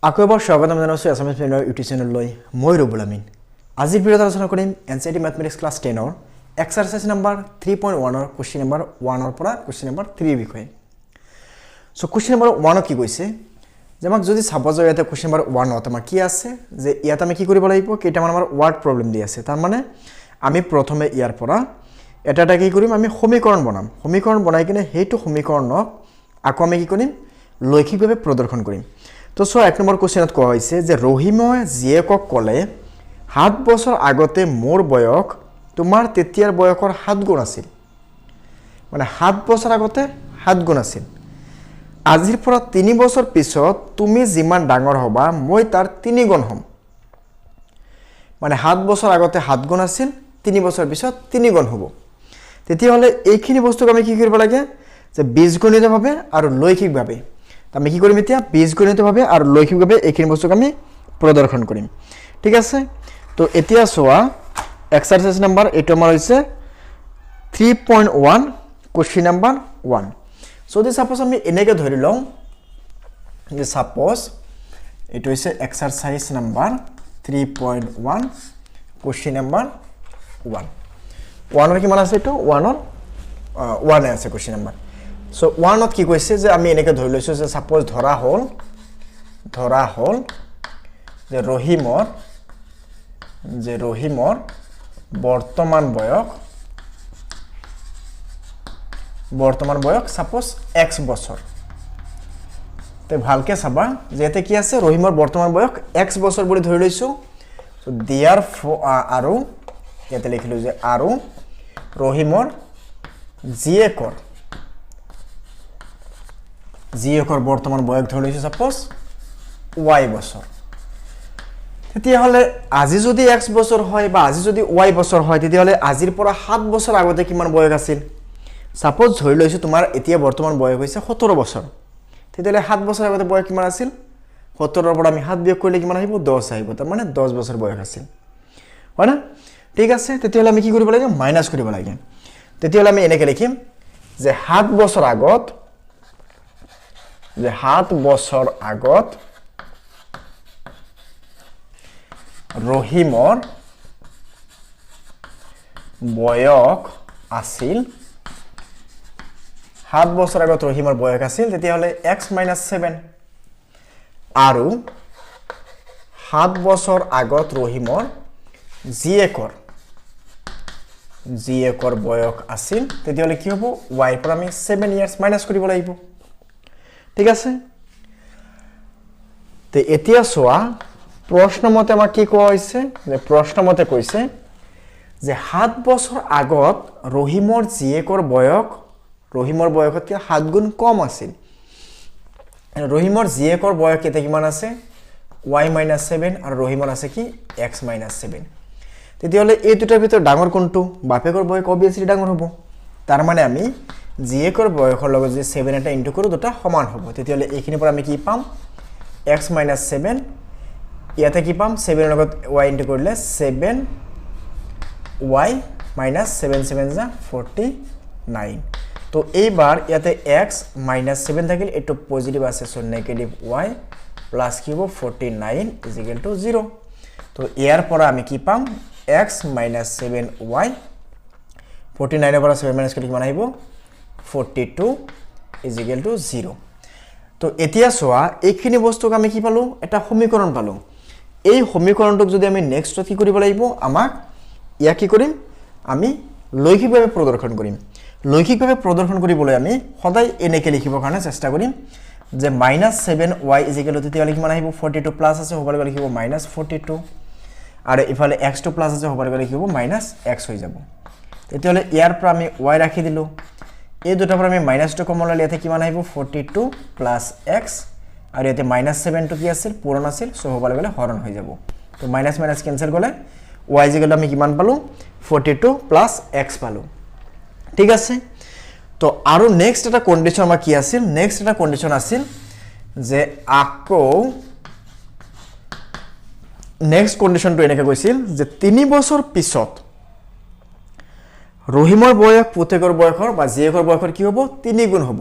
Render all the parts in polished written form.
আকৌ এবাৰ স্বাগতম জনাইছোঁ আছামিজ মিডিয়ামৰ ইউটিউব চেনেললৈ মই ৰবুল আমিন আজিৰ ভিডিঅ'ত আলোচনা কৰিম ncert মেথমেটিক্স ক্লাছ 10 ৰ এক্সাৰসাইজ নম্বৰ 3.1 ৰ কোৱেশ্চন নম্বৰ 1 ৰ পৰা কোৱেশ্চন নম্বৰ 3 ৰ বিষয়ে সো কোৱেশ্চন নম্বৰ 1 কি কৈছে যে আমাক যদি সাপোজ ইয়াতে কোৱেশ্চন নম্বৰ 1 ত আমাৰ কি আছে যে ইয়াত আমি কি কৰিব লাগিব কেইটামান আমাৰ ওয়াৰ্ড প্ৰবলেম দি আছে তাৰ মানে আমি প্ৰথমে ইয়াৰ পৰা এটা কি কৰিম আমি সমীকৰণ বনাই কিনে হেতু সমীকৰণক আকৌ আমি কি কৰিম লৈখিকভাৱে প্ৰদৰ্শন কৰিম তো সো এক নম্বৰ কোৱেশ্চনত কোৱা হৈছে যে ৰহিমই জিয়েকক কলে 7 বছৰ আগতে মোৰ বয়স তোমাৰ তেতিয়াৰ বয়সৰ 7 গুণ আছিল মানে 7 বছৰ আগতে 7 গুণ আছিল আজিৰ পৰা 3 বছৰ পিছত তুমি যিমান ডাঙৰ হবা মই তাৰ 3 গুণ হম মানে 7 বছৰ আগতে 7 গুণ আছিল 3 বছৰ পিছত 3 গুণ হ'ব তেতিয়া হলে এইখিনি বস্তুক আমি কি কৰিব লাগে যে বীজগণিতভাৱে আৰু লৈখিকভাৱে আমি কি কৰিম এতিয়া বীজগণিতভাৱে আৰু লৈখিকভাৱে এইখিনি বস্তুক আমি প্ৰদৰ্শন কৰিম ঠিক আছে তো এতিয়া সোয়া এক্সাৰসাইজ নম্বৰ এটো আমাৰ হৈছে 3.1 কোৱেশ্চন নম্বৰ 1 সো দি সাপোজ আমি এনেকে ধৰি লওঁ যে সাপোজ এটো হৈছে এক্সাৰসাইজ নম্বৰ 3.1 কোৱেশ্চন নম্বৰ 1 1 ৰ কিমান আছে এটো 1 ৰ 1 আছে কোৱেশ্চন নম্বৰ সো 1 ত কি কৈছে যে আমি এনেকে ধৰি লৈছো যে সাপোজ ধৰা হল যে ৰহিমৰ বৰ্তমান বয়স সাপোজ x বছৰ তে ভালকে চাবা যে এতে কি আছে ৰহিমৰ বৰ্তমান বয়স x বছৰ বুলি ধৰি লৈছো সো দিয়াৰ আৰু ইয়াতে লিখিলো যে আৰু ৰহিমৰ জিয়েকৰ বৰ্তমান বয়স ধৰি লৈছো সাপোজ y বছৰ তেতিয়া হলে আজি যদি x বছৰ হয় বা আজি যদি y বছৰ হয় তেতিয়া হলে আজিৰ পৰা 7 বছৰ আগতে কিমান বয়স আছিল সাপোজ ধৰি লৈছো তোমাৰ এতিয়া বৰ্তমান বয়স হৈছে 17 বছৰ তেতিয়া হলে 7 বছৰ আগতে বয়স কিমান আছিল 17 ৰ পৰা আমি 7 বিয়োগ কৰিলে কিমান আহিব 10 আহিব তাৰ মানে 10 বছৰ বয়স আছিল হয় না ঠিক আছে তেতিয়া হলে আমি কি কৰিব লাগে মাইনাস কৰিব লাগে তেতিয়া হলে আমি এনেকে লিখিম যে 7 বছৰ আগত ৰহিমৰ বয়স আছিল 7 বছৰ আগত ৰহিমৰ বয়স আছিল তেতিয়া হলে x - 7 আৰু 7 বছৰ আগত ৰহিমৰ জিয়েকৰ বয়স আছিল তেতিয়া হলে কি হ'ব y পৰা আমি 7 ইয়াৰ্স মাইনাস কৰিব লাগিব ঠিক আছে তে এতিয়া সোয়া প্ৰশ্নমতে আমাৰ কি কোৱা হৈছে যে প্ৰশ্নমতে কৈছে যে 7 বছৰ আগত ৰহিমৰ জিয়েকৰ বয়সতকৈ 7 গুণ কম আছিল ৰহিমৰ জিয়েকৰ বয়স কেতে কিমান আছে y - 7 আৰু ৰহিমৰ আছে কি x - 7 তেতিয়া হলে এই দুটাৰ ভিতৰত ডাঙৰ কোনটো বাপেকৰ বয়স অবিয়াসলি ডাঙৰ হ'ব তাৰ মানে আমি জিয়েকৰ বয়সৰ লগত যে 7 এটা ইনটু কৰো দুটা সমান হ'ব তেতিয়া হলে এইখিনিৰ পৰা আমি কি পাম x - 7 ইয়াতে কি পাম 7 এৰ লগত y ইনটু কৰিলে 7 y - 7 7 যা 49 তো এইবাৰ ইয়াতে x - 7 থাকিল এটো পজিটিভ আছে সো নেগেটিভ y প্লাস কি হ'ব 49 = 0 তো ইয়াৰ পৰা আমি কি পাম x - 7y 49 এৰ পৰা 7 মাইনাস কৰি কিমান আহিব 42 = 0 তো এতিয়া সোয়া এইখিনি বস্তুক আমি কি পালো এটা সমীকৰণ পালো এই সমীকৰণটোক যদি আমি নেক্সট কি কৰিব লাগিব আমাক ইয়া কি কৰিম আমি লৈখিকভাৱে প্ৰদৰ্শন কৰিম লৈখিকভাৱে প্ৰদৰ্শন কৰিবলৈ আমি সদায় এনেকে লিখিবৰ কাৰণে চেষ্টা কৰিম যে -7y তেতিয়া হলে কিমান আহিব 42 প্লাস আছে হ'ব লাগে লিখিব -42 আৰু ইফালে x2 প্লাস আছে হ'ব লাগে লিখিব -x হৈ যাব তেতিয়া হলে ইয়াৰ পৰা আমি y ৰাখি দিলো এই দুটাৰ পৰা আমি -2 কমন ললে ইয়াতে কিমান আহিব 42 প্লাস x আৰু ইয়াতে -7 টো কি আছিল পূৰণ আছিল সো হ'ব লাগে হৰণ হৈ যাব তো মাইনাস মাইনাস ক্যান্সেল গলে y = আমি কিমান পালো 42 প্লাস x পালো ঠিক আছে তো আৰু নেক্সট এটা কন্ডিশন আমাৰ কি আছিল নেক্সট এটা কন্ডিশন আছিল যে আকৌ নেক্সট কন্ডিশনটো এনেকৈ কৈছিল যে 3 বছৰ পিছত ৰহিমৰ বয়স পুতেকৰ বয়সৰ বা জিয়েকৰ বয়সৰ কি হ'ব 3 গুণ হ'ব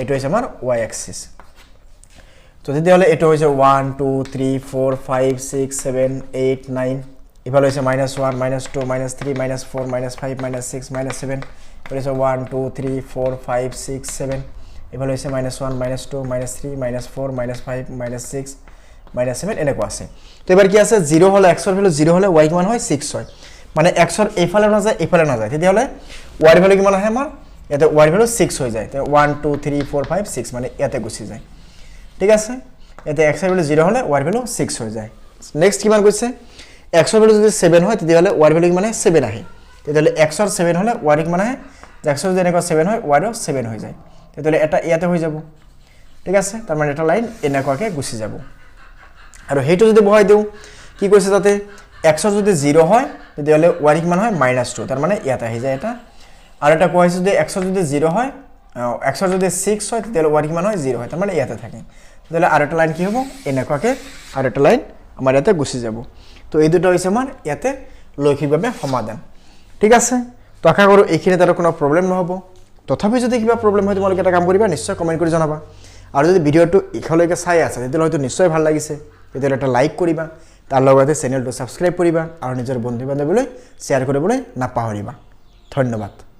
এইটো হৈছে আমাৰ y এক্সিস তো তেতিয়াহ'লে এইটো হৈছে 1 2 3 4 5 6 7 8 9 ইফালে হৈছে -1 -2 -3 -4 -5 -6 -7 ইফালে হৈছে 1 2 3 4 5 6 7 ইফালে হৈছে -1 -2 -3 -4 -5 -6 -7 এনেকুৱা আছে তো এবাৰ কি আছে 0 হলে x এর ভ্যালু 0 হলে y কিমান হয় 6 হয় মানে x এর এইফালে না যায় এইফালে না যায় তেতিয়াহ'লে y এর ভ্যালু কিমান আহে আমাৰ ইয়াতে y এর ভ্যালু 6 হৈ যায় তো 1 2 3 4 5 6 মানে ইয়াতে গুছি যায় ঠিক আছে এতে x এর ভ্যালু 0 হলে y এর ভ্যালু 6 হৈ যায় নেক্সট কিমান কৈছে x এর ভ্যালু যদি 7 হয় তেতিয়াহ'লে y এর ভ্যালু কিমান আহে 7 আহে তেতিয়াহ'লে x এর 7 হলে y এর কিমান আহে x এর যদি এনেকুৱা 7 হয় y এর 7 হৈ যায় তেতিয়াহ'লে এটা ইয়াতে হৈ যাব ঠিক আছে তাৰ মানে এটা লাইন এনেকুৱাকে গুছি যাব আৰু হেইটো যদি বহাই দিও কি কৈছে তাতে x এর যদি 0 হয় তেতিয়াহ'লে y এর কিমান হয় -2 তাৰ মানে ইয়াতে আহি যায় এটা আৰু এটা কোৱাইছে যদি x এর যদি 0 হয় x এর যদি 6 হয় তেতিয়াহ'লে y এর কিমান হয় 0 হয় তাৰ মানে ইয়াতে থাকে তাহলে আৰেকটা লাইন কি হবে এনেকুৱাকে আৰেকটা লাইন আমাৰ ইয়াতে গুছি যাব তো এই দুটো হৈছে আমাৰ ইয়াতে লৈখিকভাৱে সমাধান ঠিক আছে তো আশা কৰো এইখিনি তাৰ কোনো প্ৰবলেম নহব তথাপি যদি কিবা প্ৰবলেম হয় তোমালোকে এটা কাম কৰিবা নিশ্চয় কমেন্ট কৰি জনাবা আৰু যদি ভিডিওটো ইখলৈকে চাই আছে তেতিয়াহ'লে হয়তো নিশ্চয় ভাল লাগিছে তেতিয়াহ'লে এটা লাইক কৰিবা তাৰ লগতে চেনেলটো সাবস্ক্ৰাইব কৰিবা আৰু নিজৰ বন্ধু বান্ধৱীলৈ শ্বেয়াৰ কৰিবলৈ নাপাহৰিবা ধন্যবাদ